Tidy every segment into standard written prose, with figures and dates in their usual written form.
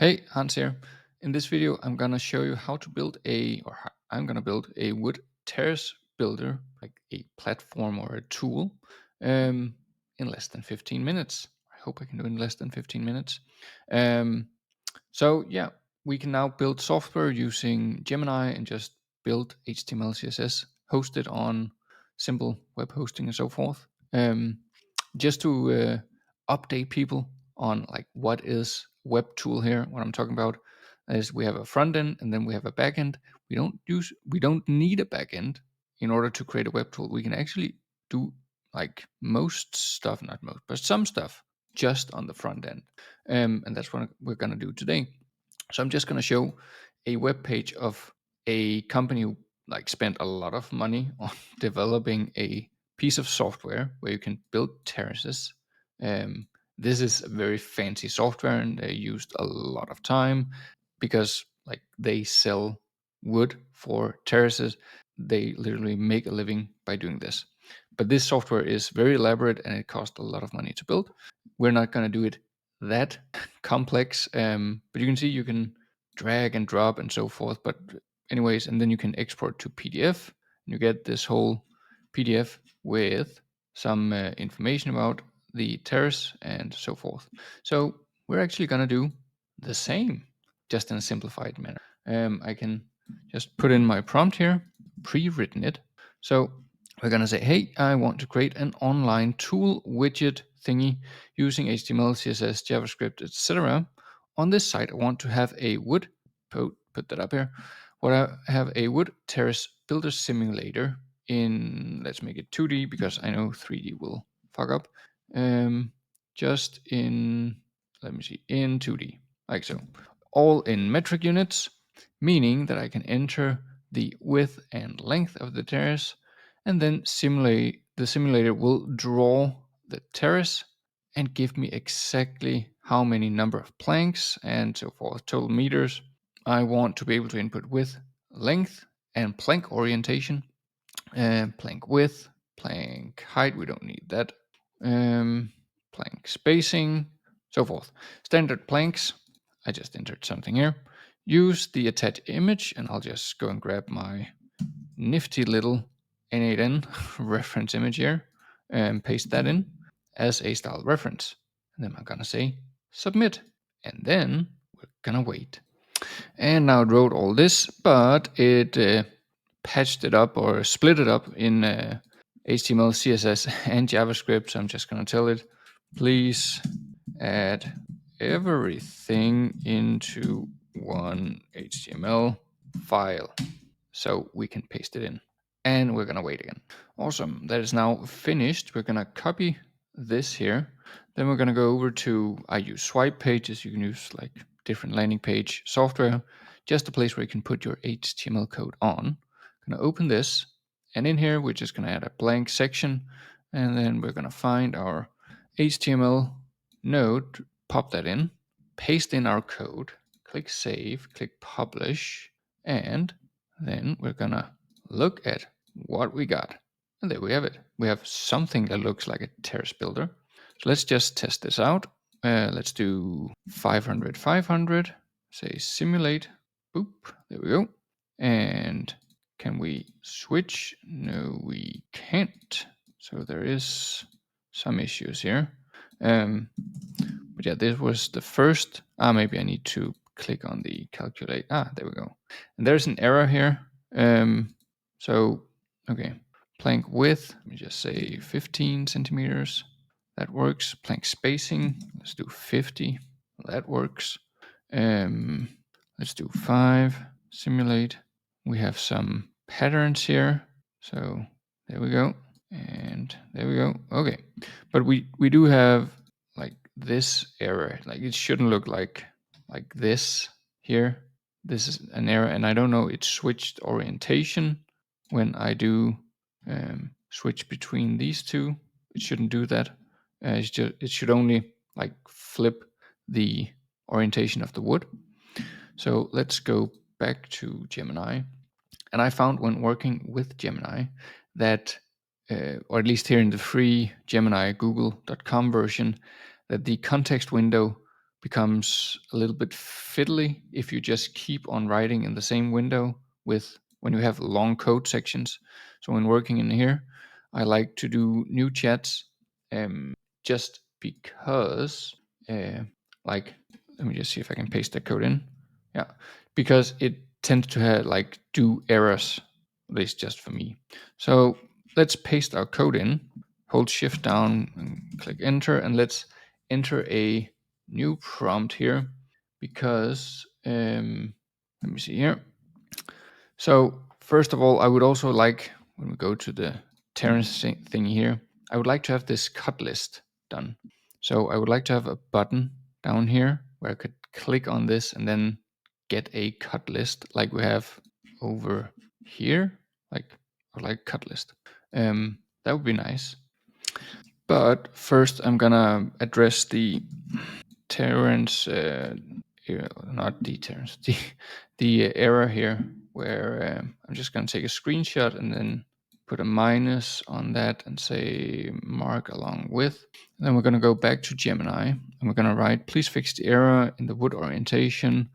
Hey, Hans here. In this video, I'm gonna show you how to build I'm gonna build a wood terrace builder, like a platform or a tool, in less than 15 minutes. I hope I can do it in less than 15 minutes. Um, so yeah, we can now build software using Gemini and just build HTML, CSS, host it on simple web hosting and so forth. Just to update people on like what is web tool here. What I'm talking about is we have a front end and then we have a back end. We don't need a back end in order to create a web tool. We can actually do like most stuff, not most, but some stuff just on the front end. And that's what we're gonna do today. So I'm just gonna show a web page of a company who like spent a lot of money on developing a piece of software where you can build terraces. Um, this is a very fancy software, and they used a lot of time because like they sell wood for terraces. They literally make a living by doing this. But this software is very elaborate and it costs a lot of money to build. We're not going to do it that complex, but you can see you can drag and drop and so forth. But anyways, and then you can export to PDF. And you get this whole PDF with some information about the terrace and so forth. So we're actually going to do the same, just in a simplified manner. I can just put in my prompt here, pre-written it. So we're going to say, hey, I want to create an online tool widget thingy using HTML, CSS, JavaScript, etc. On this site, I want to have a wood, put that up here. What I have a wood terrace builder simulator in, let's make it 2D because I know 3D will fuck up. Just in, let me see, in 2D, like so. All in metric units, meaning that I can enter the width and length of the terrace, and then the simulator will draw the terrace and give me exactly how many number of planks and so forth, total meters. I want to be able to input width, length, and plank orientation, plank width, plank height, we don't need that, plank spacing, so forth. Standard planks, I just entered something here. Use the attach image, and I'll just go and grab my nifty little N8N reference image here and paste that in as a style reference. And then I'm gonna say submit, and then we're gonna wait. And now it wrote all this, but it patched it up or split it up in HTML, CSS, and JavaScript. So I'm just gonna tell it, please add everything into one HTML file so we can paste it in. And we're gonna wait again. Awesome, that is now finished. We're gonna copy this here. Then we're gonna go over to, I use swipe pages. You can use like different landing page software, just a place where you can put your HTML code on. I'm gonna open this, and in here we're just gonna add a blank section, and then we're gonna find our HTML node, pop that in, paste in our code, click save, click publish, and then we're gonna look at what we got. And there we have it. We have something that looks like a terrace builder. So let's just test this out. Let's do 500, 500, say simulate. Boop, there we go. And can we switch? No, we can't. So there is some issues here. But yeah, this was the first. Maybe I need to click on the calculate. There we go. And there's an error here. So, okay, plank width, let me just say 15 centimeters. That works. Plank spacing, let's do 50. That works. Let's do 5. Simulate. We have some patterns here. So there we go. And there we go. Okay. But we do have like this error. Like it shouldn't look like this here. This is an error, and I don't know, it switched orientation when I do switch between these two. It shouldn't do that. It should only like flip the orientation of the wood. So let's go back to Gemini. And I found when working with Gemini that, or at least here in the free Gemini google.com version, that the context window becomes a little bit fiddly if you just keep on writing in the same window with when you have long code sections. So when working in here, I like to do new chats just because, like, let me just see if I can paste that code in. Yeah, because it tends to have, like, do errors, at least just for me. So let's paste our code in, hold shift down and click enter, and let's enter a new prompt here because, let me see here. So first of all, I would also like, when we go to the Terrace thing here, I would like to have this cut list done. So I would like to have a button down here where I could click on this and then get a cut list like we have over here, like cut list. That would be nice. But first I'm gonna address the Terrence, not the Terrence, the error here where I'm just gonna take a screenshot and then put a minus on that and say mark along with. And then we're gonna go back to Gemini and we're gonna write, please fix the error in the wood orientation.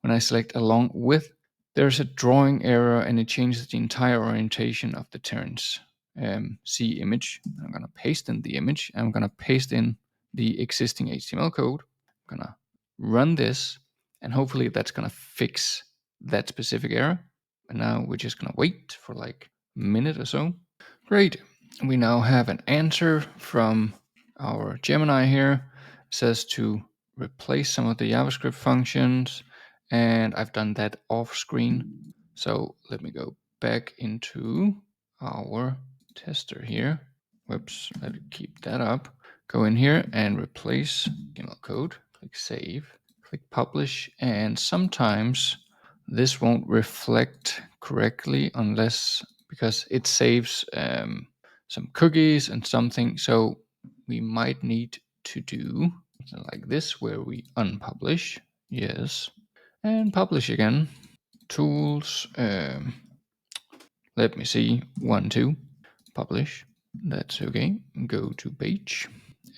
When I select along with, there's a drawing error and it changes the entire orientation of the Terrence C image. I'm gonna paste in the image. I'm gonna paste in the existing HTML code. I'm gonna run this and hopefully that's gonna fix that specific error. And now we're just gonna wait for like a minute or so. Great. We now have an answer from our Gemini here. It says to replace some of the JavaScript functions, and I've done that off screen. So let me go back into our tester here. Whoops, let me keep that up. Go in here and replace HTML code, click save, click publish, and sometimes this won't reflect correctly unless, because it saves some cookies and something. So we might need to do something like this where we unpublish, yes, and publish again. Tools, let me see, 1, 2, publish. That's okay. Go to page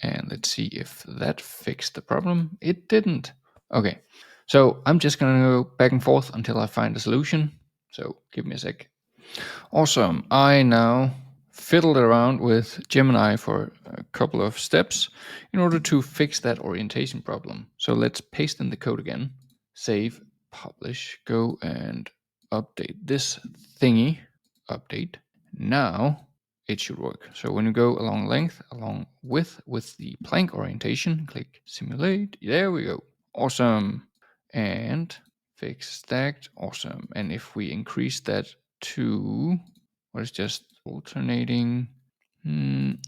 and let's see if that fixed the problem. It didn't. Okay, so I'm just gonna go back and forth until I find a solution. So give me a sec. Awesome. I now fiddled around with Gemini for a couple of steps in order to fix that orientation problem. So let's paste in the code again, save, publish, go and update this thingy, update. Now it should work. So when you go along length, along with the plank orientation, click simulate. There we go. Awesome. And fix stacked. Awesome. And if we increase that to what is just alternating,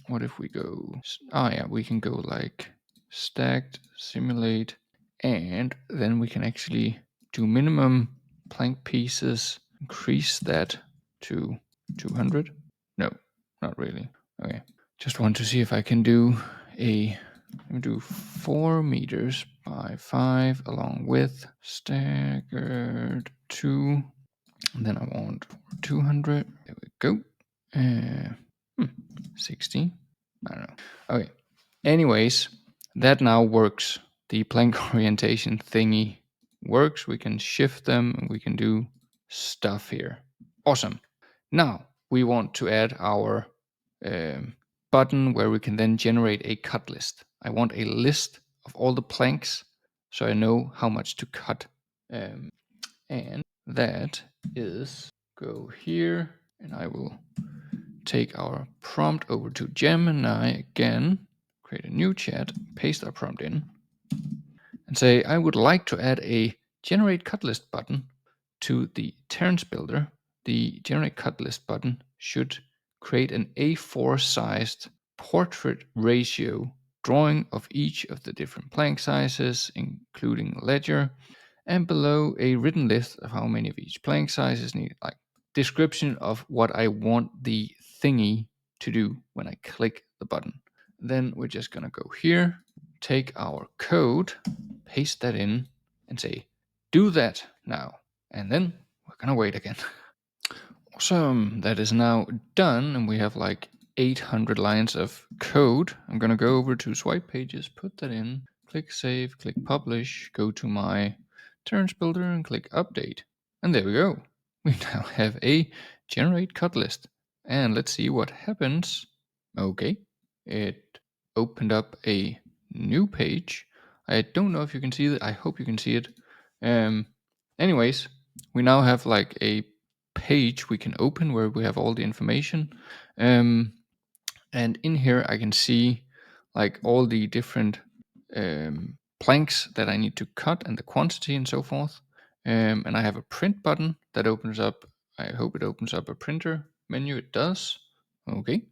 what if we go, yeah, we can go like stacked, simulate, and then we can actually do minimum plank pieces, increase that to 200. No, not really. Okay, just want to see if I can do let me do 4 meters by 5 along with staggered 2. And then I want 200. There we go. 60. I don't know. Okay. Anyways, that now works. The plank orientation thingy works. We can shift them and we can do stuff here. Awesome. Now we want to add our button where we can then generate a cut list. I want a list of all the planks so I know how much to cut. And that is, go here and I will take our prompt over to Gemini again, create a new chat, paste our prompt in, and say I would like to add a generate cut list button to the Terrence builder. The generate cut list button should create an A4 sized portrait ratio drawing of each of the different plank sizes, including ledger, and below a written list of how many of each plank size is needed, like description of what I want the thingy to do when I click the button. Then we're just gonna go here, take our code, paste that in, and say, do that now. And then we're gonna wait again. Awesome, that is now done, and we have like 800 lines of code. I'm gonna go over to swipe pages, put that in, click save, click publish, go to my terrace builder and click update. And there we go. We now have a generate cut list. And let's see what happens. Okay, it opened up a new page. I don't know if you can see it. I hope you can see it. Anyways, we now have like a page we can open where we have all the information. And in here I can see like all the different planks that I need to cut and the quantity and so forth. And I have a print button that opens up. I hope it opens up a printer menu. It does. Okay.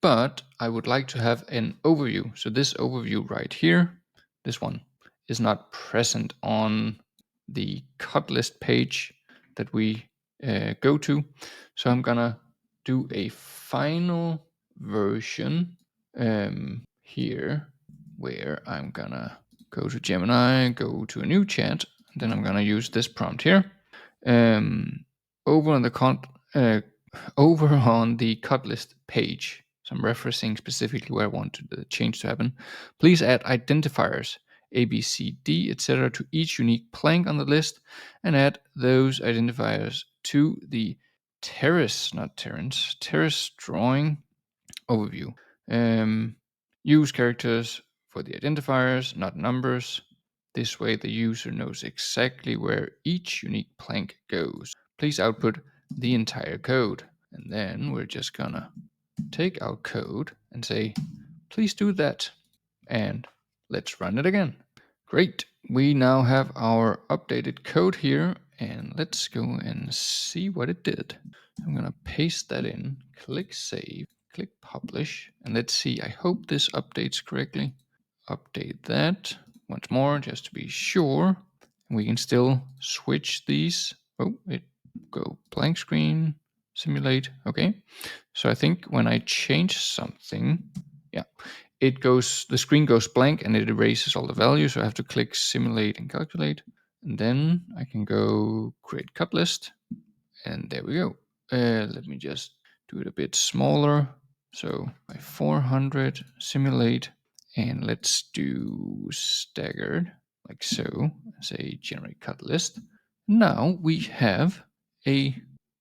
But I would like to have an overview. So this overview right here, this one, is not present on the cut list page that we go to. So I'm gonna do a final version here where I'm gonna go to Gemini, go to a new chat, and then I'm gonna use this prompt here. Over on the over on the cut list page, so I'm referencing specifically where I want the change to happen. Please add identifiers A, B, C, D, etc. to each unique plank on the list, and add those identifiers to the terrace drawing overview. Use characters for the identifiers, not numbers. This way the user knows exactly where each unique plank goes. Please output the entire code. And then we're just gonna take our code and say, please do that. And let's run it again. Great. We now have our updated code here, and let's go and see what it did. I'm gonna paste that in, click save, click publish, and let's see. I hope this updates correctly. Update that once more just to be sure. We can still switch these. Oh, it go blank screen, simulate. Okay. So I think when I change something, yeah, the screen goes blank and it erases all the values. So I have to click simulate and calculate. And then I can go create cut list. And there we go. Let me just do it a bit smaller. So by 400, simulate, and let's do staggered, like so, say generate cut list. Now we have a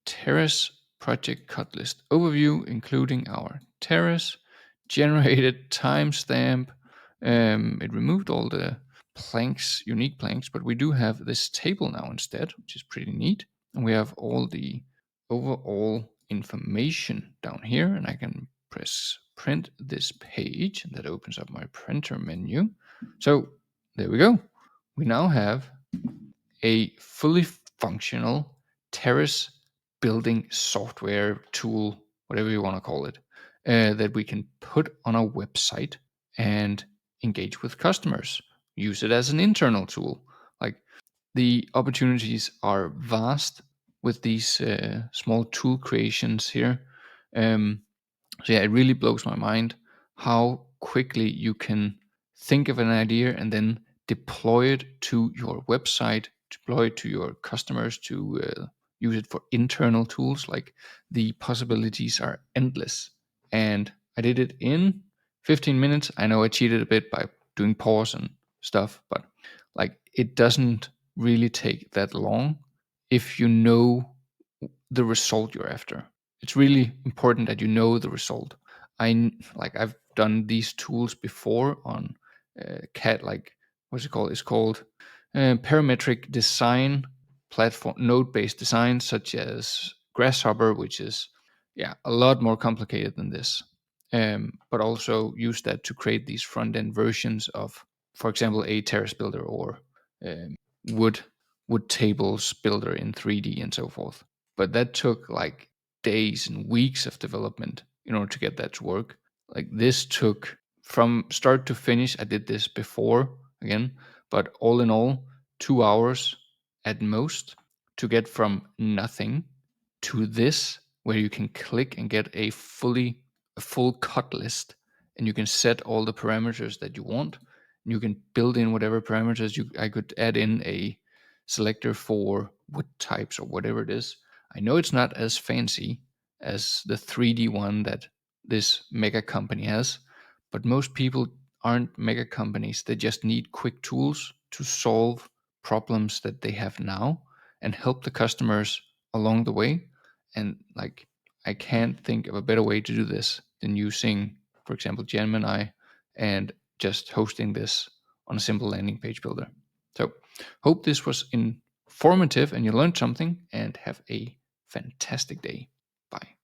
terrace project cut list overview, including our terrace, generated timestamp. It removed all the planks, unique planks, but we do have this table now instead, which is pretty neat. And we have all the overall information down here, and I can press print this page, and that opens up my printer menu. So there we go. We now have a fully functional terrace building software tool, whatever you want to call it, that we can put on our website and engage with customers. Use it as an internal tool. Like, the opportunities are vast with these small tool creations here. So yeah, it really blows my mind how quickly you can think of an idea and then deploy it to your website, deploy it to your customers, to use it for internal tools. Like, the possibilities are endless. And I did it in 15 minutes. I know I cheated a bit by doing pause and stuff, but like, it doesn't really take that long if you know the result you're after. It's really important that you know the result. I've done these tools before on CAD, like, what's it called? It's called parametric design platform, node-based design, such as Grasshopper, which is a lot more complicated than this. But also use that to create these front-end versions of, for example, a terrace builder or um, wood wood tables builder in 3D and so forth. But that took like days and weeks of development in order to get that to work. Like, this took from start to finish. I did this before again, but all in all, 2 hours at most to get from nothing to this, where you can click and get a full cut list, and you can set all the parameters that you want. You can build in whatever parameters I could add in a selector for wood types or whatever it is. I know it's not as fancy as the 3D one that this mega company has, but most people aren't mega companies. They just need quick tools to solve problems that they have now and help the customers along the way. And like, I can't think of a better way to do this than using, for example, Gemini and just hosting this on a simple landing page builder. So hope this was informative and you learned something, and have a fantastic day. Bye.